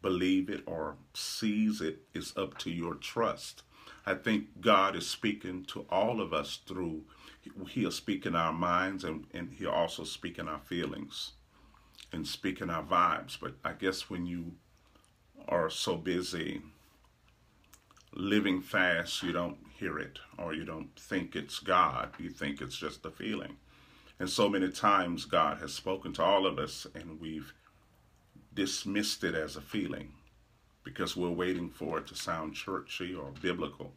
believe it or sees it is up to your trust. I think God is speaking to all of us through, He'll speak in our minds, and He'll also speak in our feelings and speak in our vibes. But I guess when you are so busy living fast, you don't hear it, or you don't think it's God. You think it's just a feeling. And so many times God has spoken to all of us, and we've dismissed it as a feeling because we're waiting for it to sound churchy or biblical.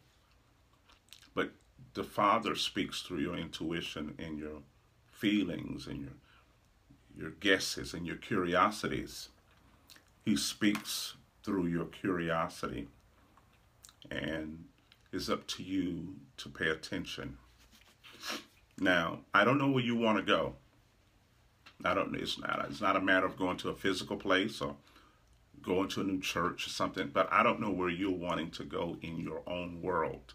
But the Father speaks through your intuition and your feelings and your guesses and your curiosities. He speaks through your curiosity, and it's up to you to pay attention. Now, I don't know where you want to go. I don't. It's not a matter of going to a physical place or going to a new church or something. But I don't know where you're wanting to go in your own world.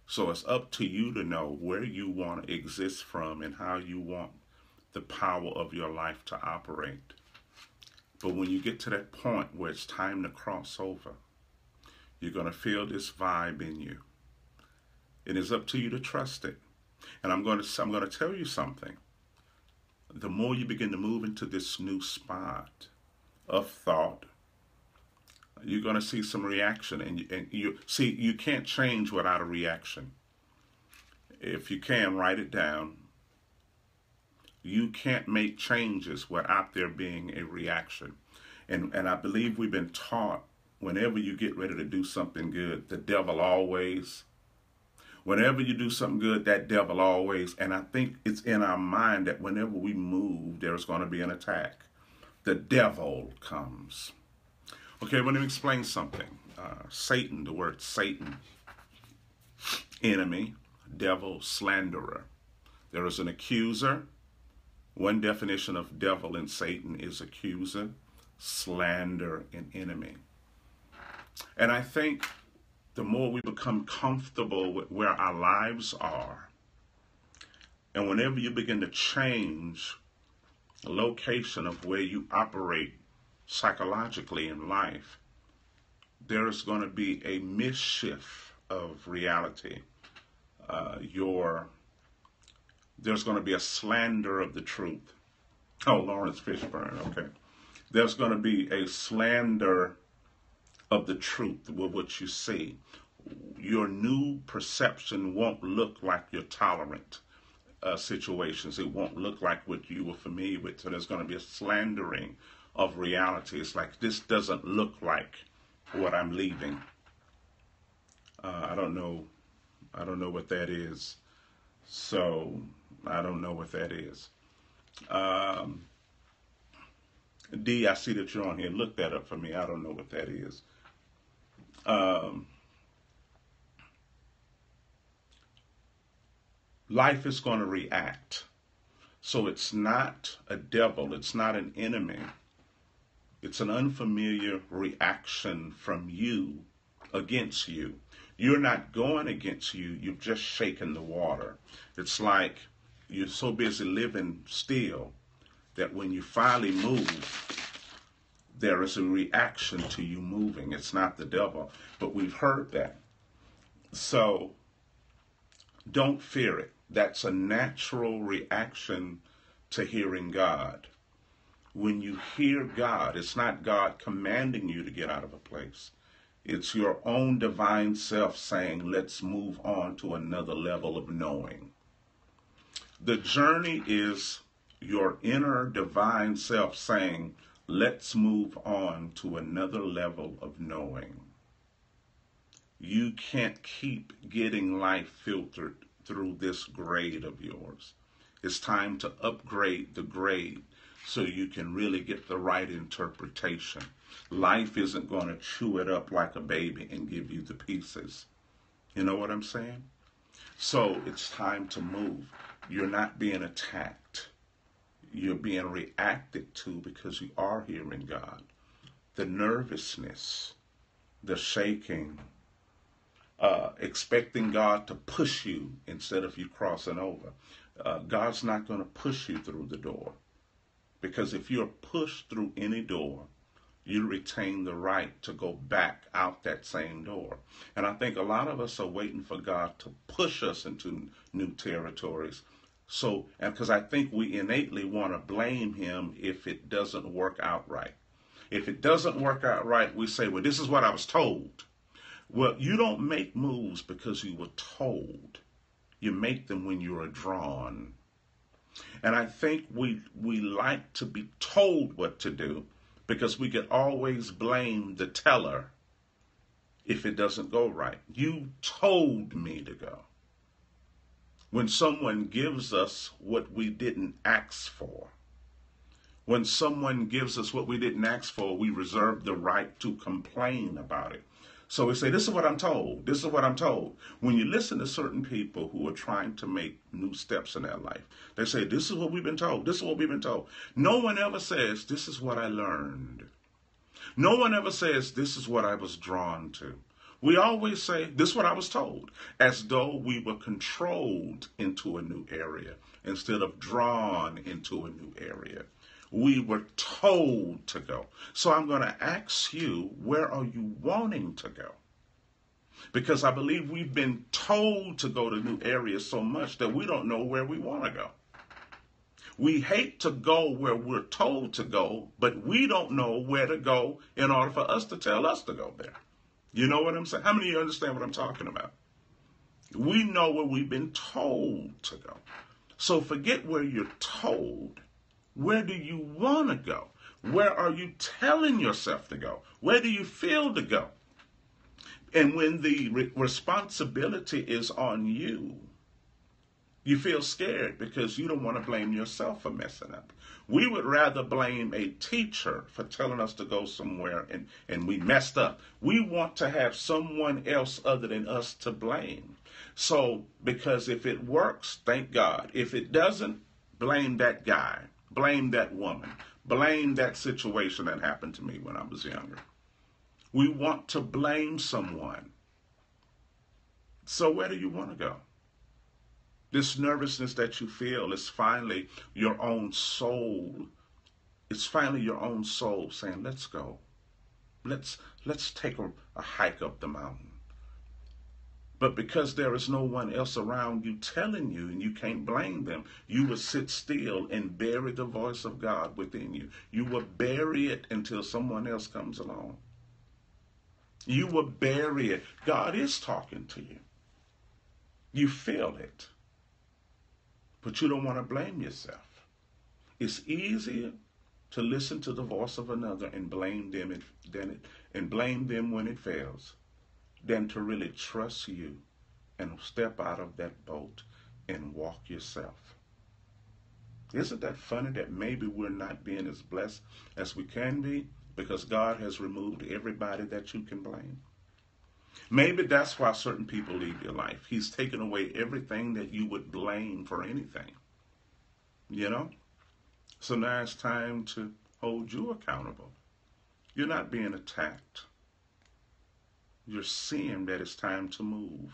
So it's up to you to know where you want to exist from and how you want the power of your life to operate. But when you get to that point where it's time to cross over, you're going to feel this vibe in you. It is up to you to trust it. And I'm going to tell you something. The more you begin to move into this new spot of thought, you're going to see some reaction. And you see, you can't change without a reaction. If you can, write it down. You can't make changes without there being a reaction. And I believe we've been taught, whenever you get ready to do something good, the devil always, whenever you do something good, that devil always, and I think it's in our mind that whenever we move, there's going to be an attack. The devil comes. Okay, let me explain something. Satan, the word Satan, enemy, devil, slanderer. There is an accuser. One definition of devil and Satan is accuser, slander, and enemy. And I think the more we become comfortable with where our lives are, and whenever you begin to change the location of where you operate psychologically in life, there is going to be a misshift of reality. There's going to be a slander of the truth. Oh, Lawrence Fishburne, okay. There's going to be a slander of the truth with what you see. Your new perception won't look like your tolerant situations. It won't look like what you were familiar with. So there's going to be a slandering of reality. It's like, this doesn't look like what I'm leaving. I don't know what that is. So I don't know what that is. D, I see that you're on here. Look that up for me. I don't know what that is. Life is going to react. So it's not a devil. It's not an enemy. It's an unfamiliar reaction from you against you. You're not going against you. You've just shaken the water. It's like you're so busy living still that when you finally move, there is a reaction to you moving. It's not the devil, but we've heard that. So don't fear it. That's a natural reaction to hearing God. When you hear God, it's not God commanding you to get out of a place. It's your own divine self saying, let's move on to another level of knowing. The journey is your inner divine self saying, let's move on to another level of knowing. You can't keep getting life filtered through this grade of yours. It's time to upgrade the grade so you can really get the right interpretation. Life isn't going to chew it up like a baby and give you the pieces. You know what I'm saying? So it's time to move. You're not being attacked. You're being reacted to because you are hearing God. The nervousness, the shaking, expecting God to push you instead of you crossing over. God's not going to push you through the door. Because if you're pushed through any door, you retain the right to go back out that same door. And I think a lot of us are waiting for God to push us into new territories. So, and because I think we innately want to blame him if it doesn't work out right. If it doesn't work out right, we say, well, this is what I was told. Well, you don't make moves because you were told. You make them when you are drawn. And I think we like to be told what to do because we can always blame the teller if it doesn't go right. You told me to go. When someone gives us what we didn't ask for, when someone gives us what we didn't ask for, we reserve the right to complain about it. So we say, this is what I'm told. This is what I'm told. When you listen to certain people who are trying to make new steps in their life, they say, this is what we've been told. This is what we've been told. No one ever says, this is what I learned. No one ever says, this is what I was drawn to. We always say, this is what I was told, as though we were controlled into a new area instead of drawn into a new area. We were told to go. So I'm going to ask you, where are you wanting to go? Because I believe we've been told to go to new areas so much that we don't know where we want to go. We hate to go where we're told to go, but we don't know where to go in order for us to tell us to go there. You know what I'm saying? How many of you understand what I'm talking about? We know where we've been told to go. So forget where you're told. Where do you want to go? Where are you telling yourself to go? Where do you feel to go? And when the responsibility is on you, you feel scared because you don't want to blame yourself for messing up. We would rather blame a teacher for telling us to go somewhere and we messed up. We want to have someone else other than us to blame. So, because if it works, thank God. If it doesn't, blame that guy. Blame that woman. Blame that situation that happened to me when I was younger. We want to blame someone. So where do you want to go? This nervousness that you feel is finally your own soul. It's finally your own soul saying, let's go. Let's take a hike up the mountain. But because there is no one else around you telling you, and you can't blame them, you will sit still and bury the voice of God within you. You will bury it until someone else comes along. You will bury it. God is talking to you. You feel it. But you don't want to blame yourself. It's easier to listen to the voice of another and blame them when it fails, than to really trust you and step out of that boat and walk yourself. Isn't that funny that maybe we're not being as blessed as we can be because God has removed everybody that you can blame? Maybe that's why certain people leave your life. He's taken away everything that you would blame for anything. You know? So now it's time to hold you accountable. You're not being attacked. You're seeing that it's time to move.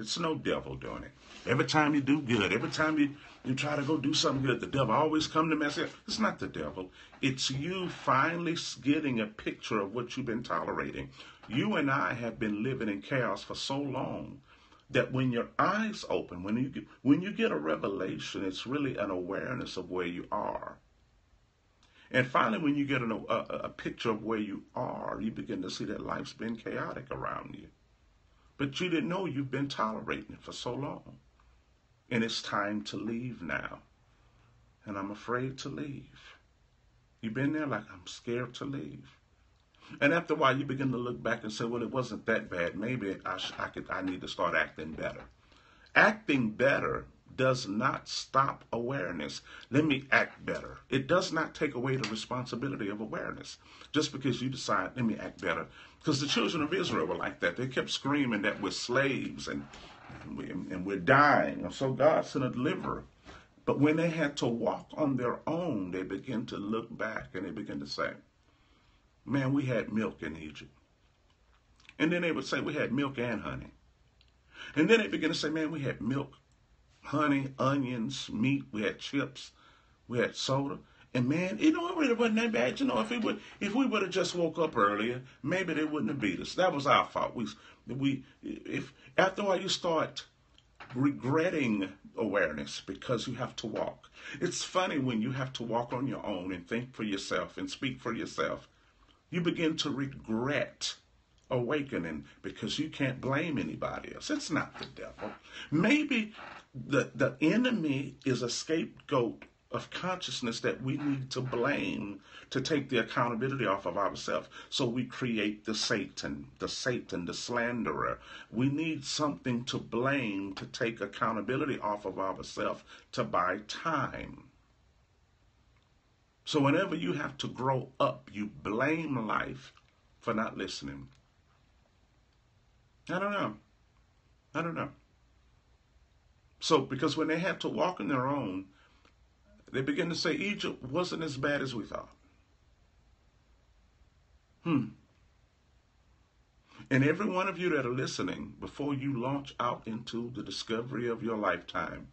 It's no devil doing it. Every time you do good, every time you try to go do something good, the devil always come to mess up. It's not the devil. It's you finally getting a picture of what you've been tolerating. You and I have been living in chaos for so long that when your eyes open, when you get a revelation, it's really an awareness of where you are. And finally, when you get a picture of where you are, you begin to see that life's been chaotic around you. But you didn't know you've been tolerating it for so long. And it's time to leave now. And I'm afraid to leave. You've been there like, I'm scared to leave. And after a while, you begin to look back and say, well, it wasn't that bad. Maybe I need to start acting better. Acting better does not stop awareness. Let me act better. It does not take away the responsibility of awareness. Just because you decide, let me act better. Because the children of Israel were like that. They kept screaming that we're slaves and we're dying. And so God sent a deliverer. But when they had to walk on their own, they began to look back and they began to say, man, we had milk in Egypt. And then they would say we had milk and honey. And then they began to say, man, we had milk, honey, onions, meat, we had chips, we had soda. And man, it really wasn't that bad. If we would have just woke up earlier, maybe they wouldn't have beat us. That was our fault. If after a while you start regretting awareness because you have to walk. It's funny when you have to walk on your own and think for yourself and speak for yourself. You begin to regret awakening because you can't blame anybody else. It's not the devil. Maybe the enemy is a scapegoat of consciousness that we need to blame to take the accountability off of ourselves. So we create the Satan, the slanderer. We need something to blame to take accountability off of ourselves to buy time. So whenever you have to grow up, you blame life for not listening. I don't know. So because when they had to walk on their own, they begin to say Egypt wasn't as bad as we thought. And every one of you that are listening, before you launch out into the discovery of your lifetime,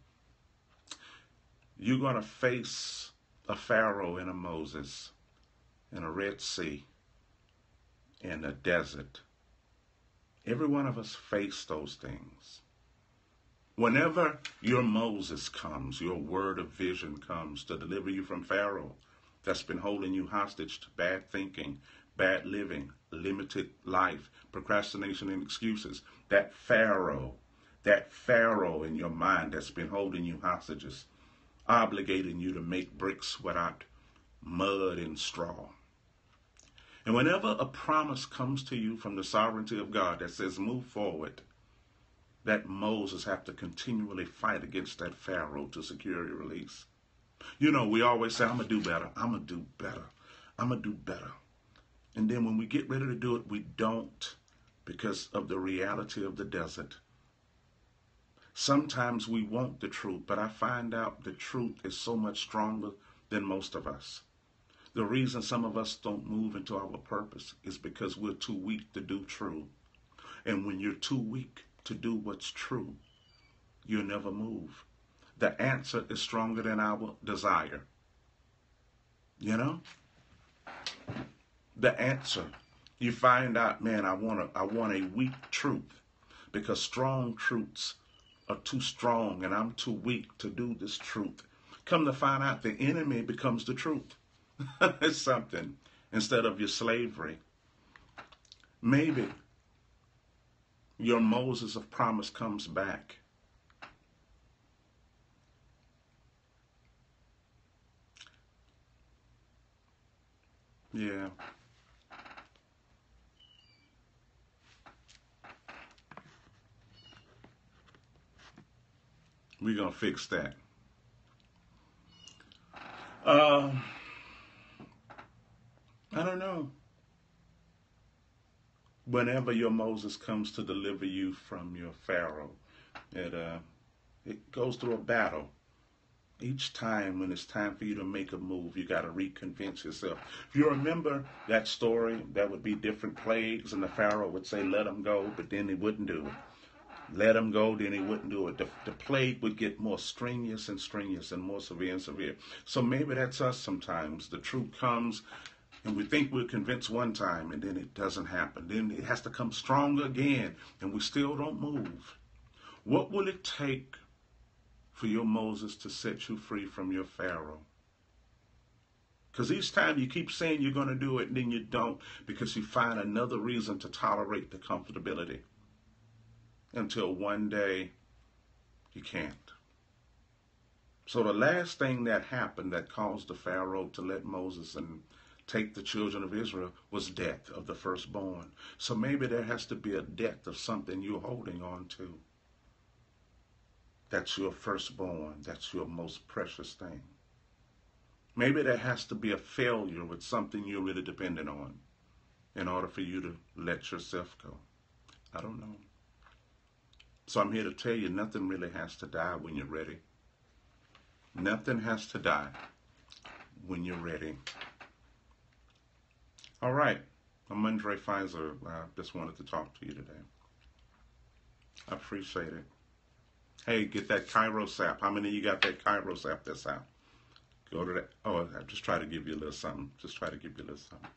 you're going to face a Pharaoh and a Moses and a Red Sea and a desert. Every one of us face those things. Whenever your Moses comes, your word of vision comes to deliver you from Pharaoh that's been holding you hostage to bad thinking, bad living, limited life, procrastination and excuses, that Pharaoh in your mind that's been holding you hostages, obligating you to make bricks without mud and straw. And whenever a promise comes to you from the sovereignty of God that says move forward, that Moses have to continually fight against that Pharaoh to secure your release. We always say, I'm going to do better. I'm going to do better. I'm going to do better. And then when we get ready to do it, we don't because of the reality of the desert. Sometimes we want the truth, but I find out the truth is so much stronger than most of us. The reason some of us don't move into our purpose is because we're too weak to do true. And when you're too weak to do what's true, you'll never move. The answer is stronger than our desire. The answer. You find out, man, I want a weak truth because strong truths are too strong and I'm too weak to do this truth. Come to find out, the enemy becomes the truth. It's something. Instead of your slavery. Maybe your Moses of promise comes back. Yeah. We're going to fix that. I don't know. Whenever your Moses comes to deliver you from your Pharaoh, it goes through a battle. Each time when it's time for you to make a move, you got to reconvince yourself. If you remember that story, that would be different plagues, and the Pharaoh would say, let him go, but then he wouldn't do it. Let him go, then he wouldn't do it. The plague would get more strenuous and more severe and severe. So maybe that's us sometimes. The truth comes, and we think we're convinced one time, and then it doesn't happen. Then it has to come stronger again, and we still don't move. What will it take for your Moses to set you free from your Pharaoh? Because each time you keep saying you're going to do it, and then you don't, because you find another reason to tolerate the comfortability. Until one day, you can't. So the last thing that happened that caused the Pharaoh to let Moses and take the children of Israel was death of the firstborn. So maybe there has to be a death of something you're holding on to. That's your firstborn. That's your most precious thing. Maybe there has to be a failure with something you're really dependent on in order for you to let yourself go. I don't know. So I'm here to tell you, nothing really has to die when you're ready. Nothing has to die when you're ready. All right. I'm Undrai Fizer. I just wanted to talk to you today. I appreciate it. Hey, get that Kairos app. How many of you got that Kairos app that's out? Go to that. Oh, I just try to give you a little something. Just try to give you a little something.